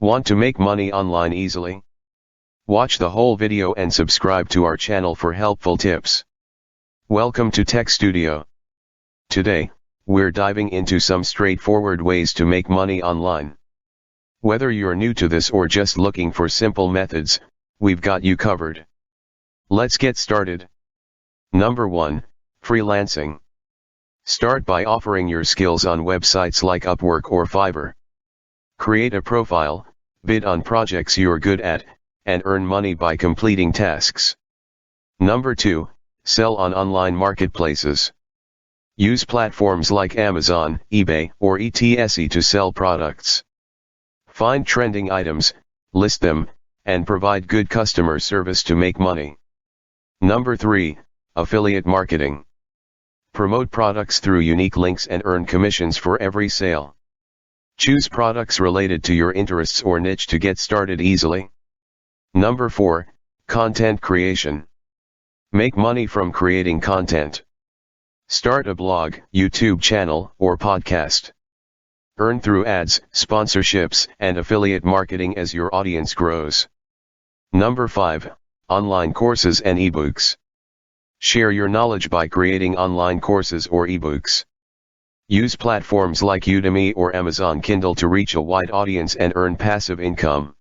Want to make money online easily? Watch the whole video and subscribe to our channel for helpful tips. Welcome to Tech Studio. Today, we're diving into some straightforward ways to make money online. Whether you're new to this or just looking for simple methods, we've got you covered. Let's get started. Number 1, freelancing. Start by offering your skills on websites like Upwork or Fiverr. Create a profile, bid on projects you're good at, and earn money by completing tasks. Number 2, sell on online marketplaces. Use platforms like Amazon, eBay, or Etsy to sell products. Find trending items, list them, and provide good customer service to make money. Number 3, affiliate marketing. Promote products through unique links and earn commissions for every sale. Choose products related to your interests or niche to get started easily. Number 4, content creation. Make money from creating content. Start a blog, YouTube channel, or podcast. Earn through ads, sponsorships, and affiliate marketing as your audience grows. Number 5, online courses and ebooks. Share your knowledge by creating online courses or ebooks. Use platforms like Udemy or Amazon Kindle to reach a wide audience and earn passive income.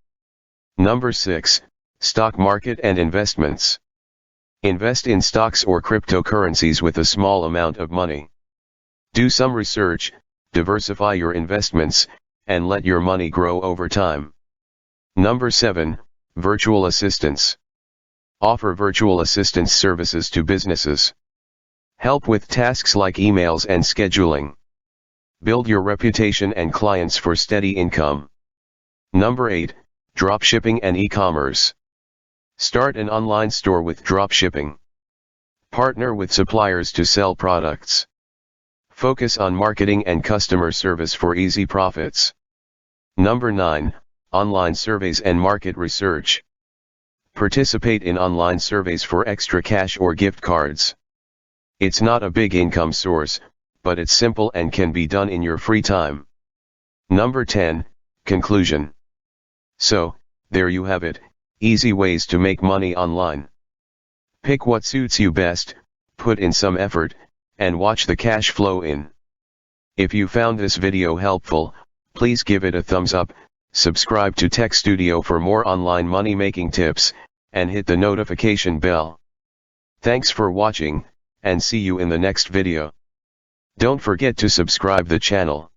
Number 6, stock market and investments. Invest in stocks or cryptocurrencies with a small amount of money. Do some research, diversify your investments, and let your money grow over time. Number 7, virtual assistants. Offer virtual assistance services to businesses. Help with tasks like emails and scheduling. Build your reputation and clients for steady income. Number 8, dropshipping and e-commerce. Start an online store with dropshipping. Partner with suppliers to sell products. Focus on marketing and customer service for easy profits. Number 9, online surveys and market research. Participate in online surveys for extra cash or gift cards. It's not a big income source, but it's simple and can be done in your free time. Number 10, conclusion. So, there you have it, easy ways to make money online. Pick what suits you best, put in some effort, and watch the cash flow in. If you found this video helpful, please give it a thumbs up, subscribe to Tech Studio for more online money-making tips, and hit the notification bell. Thanks for watching, and see you in the next video. Don't forget to subscribe the channel.